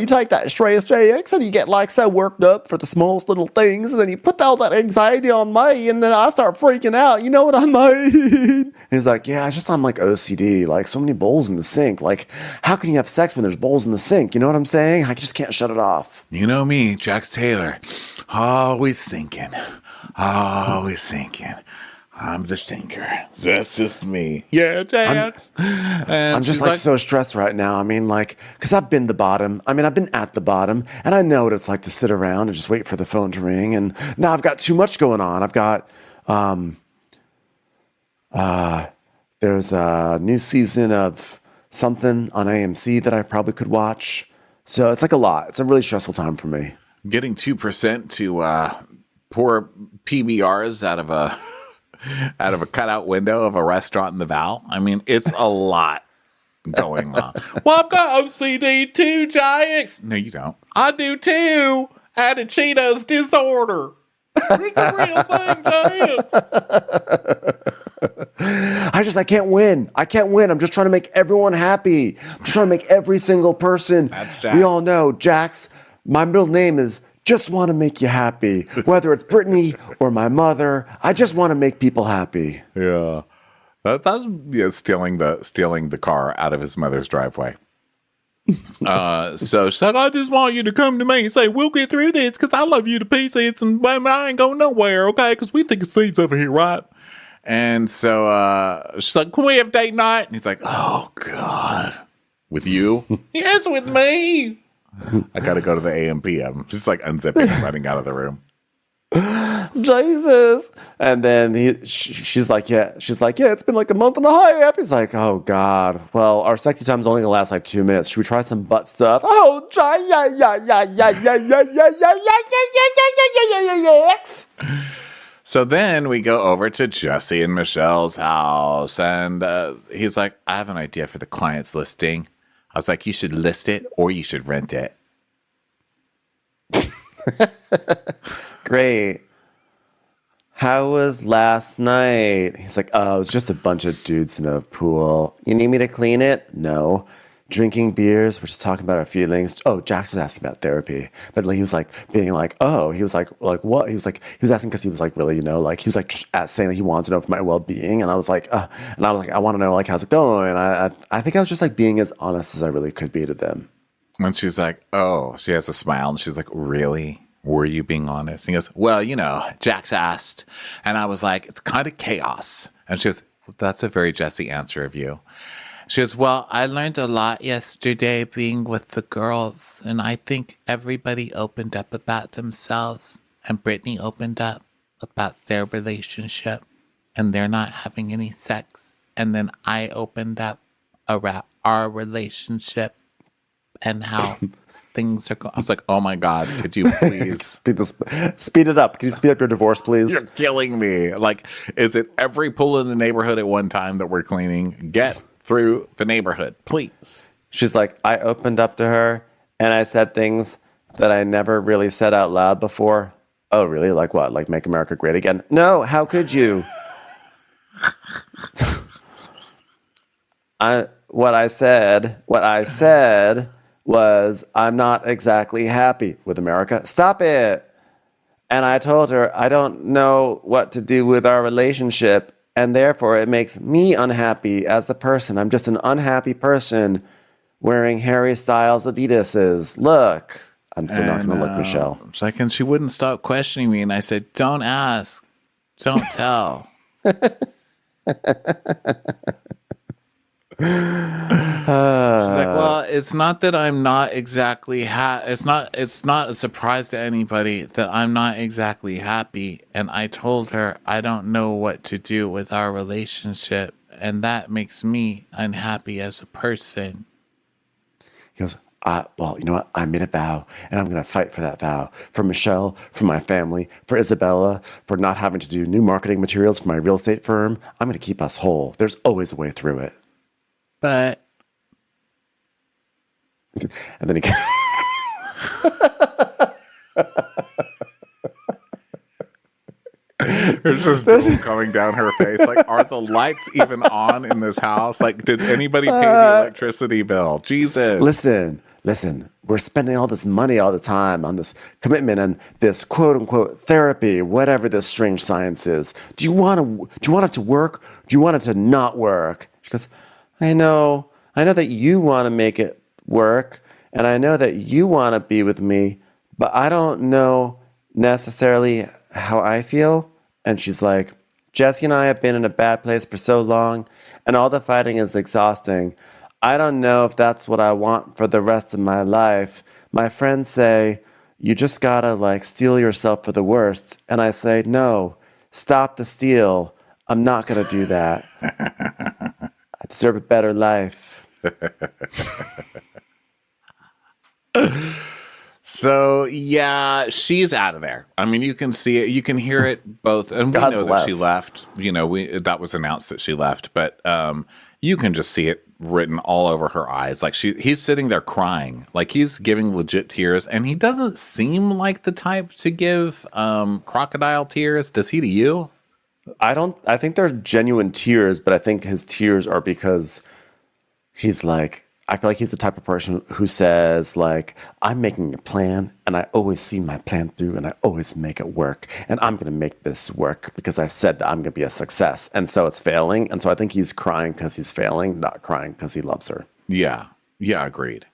take that stress, JX, and you get like so worked up for the smallest little things, and then you put all that anxiety on me, and then I start freaking out. You know what I mean? And he's like, yeah, it's just I'm like OCD, like so many bowls in the sink. Like, how can you have sex when there's bowls in the sink? You know what I'm saying? I just can't shut it off. You know me, Jax Taylor, always thinking. I'm the thinker. That's just me. Yeah, Jax. I'm just like so stressed right now. I mean, like, because I've been the bottom. I mean, I've been at the bottom, and I know what it's like to sit around and just wait for the phone to ring. And now I've got too much going on. I've got, there's a new season of something on AMC that I probably could watch. So it's like a lot. It's a really stressful time for me. Getting 2% to pour PBRs out of a cutout window of a restaurant in the Val. I mean, it's a lot going on. Well, I've got OCD too, Jax. No, you don't. I do too. Added Cheetos disorder. It's a real thing, Jax. I can't win. I'm just trying to make everyone happy. I'm just trying to make every single person. That's Jax. We all know, Jax, my middle name is just want to make you happy. Whether it's Brittany or my mother, I just want to make people happy. Yeah. That's stealing the car out of his mother's driveway. So she's like, I just want you to come to me and say, we'll get through this because I love you to pieces and I ain't going nowhere, okay? Because we think it's thieves over here, right? And so she's like, can we have date night? And he's like, oh, God. With you? Yes, with me. I got to go to the AM PM. Just like unzipping and running out of the room. Jesus. And then she's like, yeah, it's been like a month and a half. He's like, oh God. Well, our sexy time's only gonna last like 2 minutes. Should we try some butt stuff? Oh, yeah. So then we go over to Jesse and Michelle's house, and he's like, I have an idea for the client's listing. I was like, you should list it or you should rent it. Great. How was last night? He's like, oh, it was just a bunch of dudes in a pool. You need me to clean it? No. Drinking beers. We're just talking about our feelings. Oh, Jax was asking about therapy. But he was like being like, oh, he was like what? He was asking because he was like really, like he was like just saying that he wanted to know for my well-being. And I was like, I want to know like, how's it going? And I think I was just like being as honest as I really could be to them. And she's like, oh, she has a smile and she's like, really? Were you being honest? And he goes, well, Jax asked. And I was like, it's kind of chaos. And she goes, well, that's a very Jessie answer of you. She goes, well, I learned a lot yesterday being with the girls. And I think everybody opened up about themselves. And Brittany opened up about their relationship. And they're not having any sex. And then I opened up about our relationship and how things are going. I was like, oh my God, could you please speed it up? Can you speed up your divorce, please? You're killing me. Like, is it every pool in the neighborhood at one time that we're cleaning? Get through the neighborhood, please. She's like, I opened up to her and I said things that I never really said out loud before. Oh, really? Like what? Like make America great again? No, how could you? What I said was, I'm not exactly happy with America. Stop it. And I told her, I don't know what to do with our relationship, and therefore it makes me unhappy as a person. I'm just an unhappy person wearing Harry Styles Adidas's. Look. I'm still not going to look, Michelle. It's like, and she wouldn't stop questioning me, and I said, don't ask. Don't tell. She's like, well, it's not that I'm not exactly it's not a surprise to anybody that I'm not exactly happy. And I told her I don't know what to do with our relationship, and that makes me unhappy as a person. He goes, well, you know what? I made a vow, and I'm going to fight for that vow. For Michelle, for my family, for Isabella, for not having to do new marketing materials for my real estate firm. I'm going to keep us whole. There's always a way through it. But. And then he. There's just drool coming down her face. Like, are the lights even on in this house? Like, did anybody pay the electricity bill? Jesus. Listen. We're spending all this money all the time on this commitment and this quote unquote therapy, whatever this strange science is. Do you want it to work? Do you want it to not work? She goes, I know that you want to make it work, and I know that you want to be with me, but I don't know necessarily how I feel. And she's like, Jesse and I have been in a bad place for so long, and all the fighting is exhausting. I don't know if that's what I want for the rest of my life. My friends say, you just gotta steel yourself for the worst. And I say, no, stop the steal. I'm not gonna do that. I deserve a better life. So, yeah, she's out of there. I mean, you can see it. You can hear it both. And we know that she left. That was announced that she left. But you can just see it written all over her eyes. Like, he's sitting there crying. Like, he's giving legit tears. And he doesn't seem like the type to give crocodile tears. Does he to you? I think they're genuine tears, but I think his tears are because he's like, I feel like he's the type of person who says, I'm making a plan, and I always see my plan through, and I always make it work, and I'm going to make this work because I said that I'm going to be a success, and so it's failing, and so I think he's crying because he's failing, not crying because he loves her. Yeah, agreed.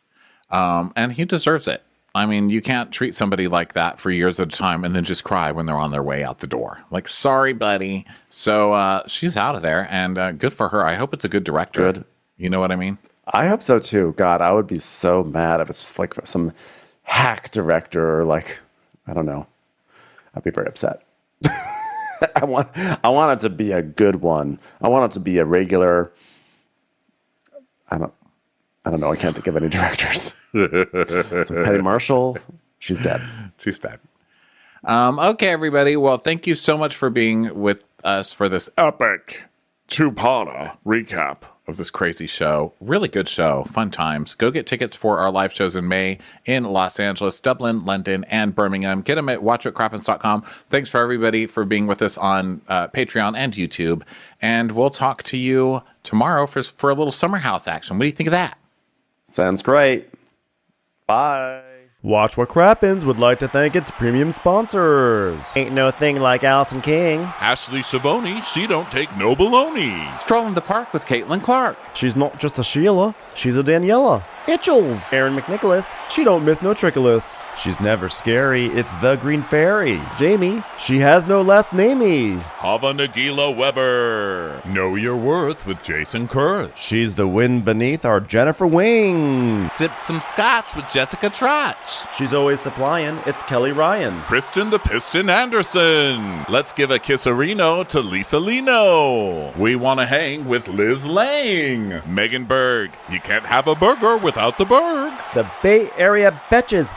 And he deserves it. I mean, you can't treat somebody like that for years at a time and then just cry when they're on their way out the door. Like, sorry, buddy. So she's out of there, and good for her. I hope it's a good director. Good. You know what I mean? I hope so too. God, I would be so mad if it's like some hack director or like, I don't know. I'd be very upset. I want it to be a good one. I want it to be a regular. I don't know. I can't think of any directors. It's like Penny Marshall. She's dead. She's dead. Okay, everybody. Well, thank you so much for being with us for this epic two-parter recap of this crazy show. Really good show. Fun times. Go get tickets for our live shows in May in Los Angeles, Dublin, London, and Birmingham. Get them at watchwhatcrappens.com. Thanks for everybody for being with us on Patreon and YouTube. And we'll talk to you tomorrow for a little summer house action. What do you think of that? Sounds great. Bye. Watch What Crappens would like to thank its premium sponsors. Ain't no thing like Allison King. Ashley Savoni, she don't take no baloney. Stroll in the park with Caitlin Clark. She's not just a Sheila, she's a Daniela. Itchels. Aaron McNicholas, she don't miss no trickolas. She's never scary, it's the Green Fairy. Jamie, she has no last namey. Hava Nagila Weber. Know your worth with Jason Kurth. She's the wind beneath our Jennifer Wing. Sip some scotch with Jessica Trotch. She's always supplying, it's Kelly Ryan. Kristen the Piston Anderson. Let's give a kisserino to Lisa Lino. We want to hang with Liz Lang. Megan Berg. You can't have a burger without the Berg. The Bay Area Betches.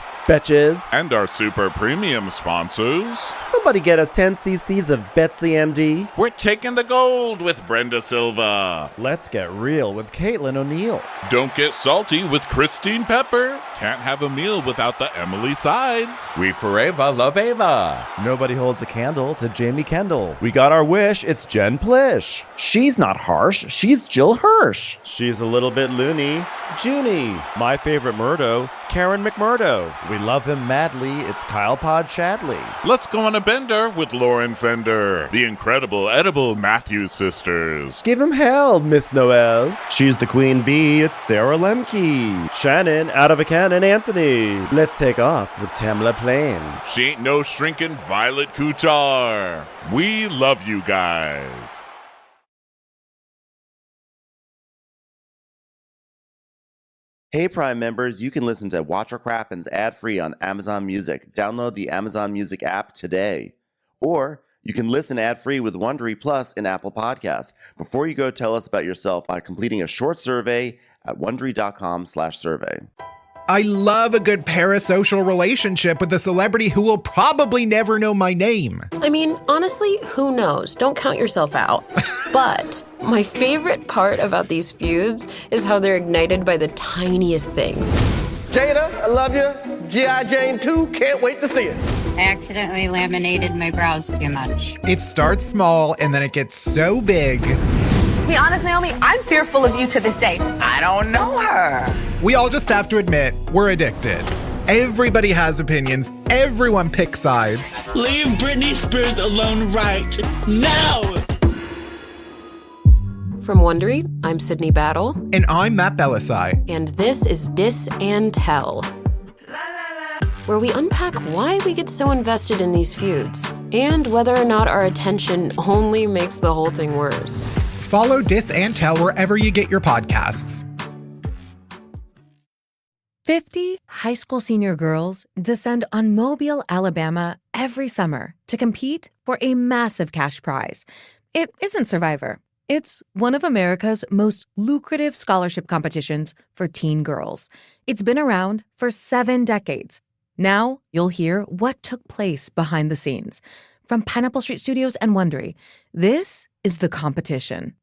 And our super premium sponsors. Somebody get us 10 cc's of Betsy MD. We're taking the gold with Brenda Silva. Let's get real with Caitlin O'Neill. Don't get salty with Christine Pepper. Can't have a meal without the Emily Sides. We forever love Ava. Nobody holds a candle to Jamie Kendall. We got our wish, it's Jen Plish. She's not harsh, she's Jill Hirsch. She's a little bit loony. Junie. My favorite Murdo, Karen McMurdo. We love him madly, it's Kyle Pod Shadley. Let's go on a bender with Lauren Fender. The incredible edible Matthews sisters. Give him hell, Miss Noel. She's the queen bee, it's Sarah Lemke. Shannon, out of a cannon, Anthony. Let's take off with Tamla Plain. She ain't no shrinking Violet Kuchar. We love you guys. Hey Prime members, you can listen to Watch What Crappens ad-free on Amazon Music. Download the Amazon Music app today. Or you can listen ad-free with Wondery Plus in Apple Podcasts. Before you go, tell us about yourself by completing a short survey at Wondery.com/survey. I love a good parasocial relationship with a celebrity who will probably never know my name. I mean, honestly, who knows? Don't count yourself out. But my favorite part about these feuds is how they're ignited by the tiniest things. Jada, I love you. G.I. Jane 2, can't wait to see it. I accidentally laminated my brows too much. It starts small and then it gets so big. To be honest, Naomi, I'm fearful of you to this day. I don't know her. We all just have to admit, we're addicted. Everybody has opinions. Everyone picks sides. Leave Britney Spears alone right now! From Wondery, I'm Sydney Battle. And I'm Matt Belisai. And this is Dis and Tell, where we unpack why we get so invested in these feuds and whether or not our attention only makes the whole thing worse. Follow Dis and Tell wherever you get your podcasts. 50 high school senior girls descend on Mobile, Alabama every summer to compete for a massive cash prize. It isn't Survivor. It's one of America's most lucrative scholarship competitions for teen girls. It's been around for 7 decades. Now you'll hear what took place behind the scenes. From Pineapple Street Studios and Wondery, this is The Competition.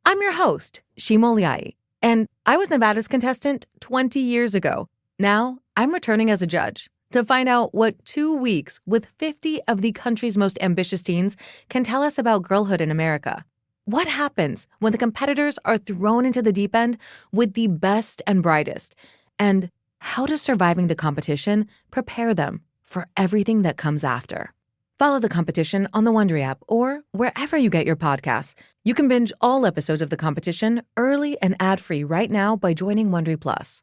I'm your host, Shimo Liai, and I was Nevada's contestant 20 years ago. Now I'm returning as a judge to find out what 2 weeks with 50 of the country's most ambitious teens can tell us about girlhood in America. What happens when the competitors are thrown into the deep end with the best and brightest? And how does surviving the competition prepare them for everything that comes after? Follow The Competition on the Wondery app or wherever you get your podcasts. You can binge all episodes of The Competition early and ad-free right now by joining Wondery Plus.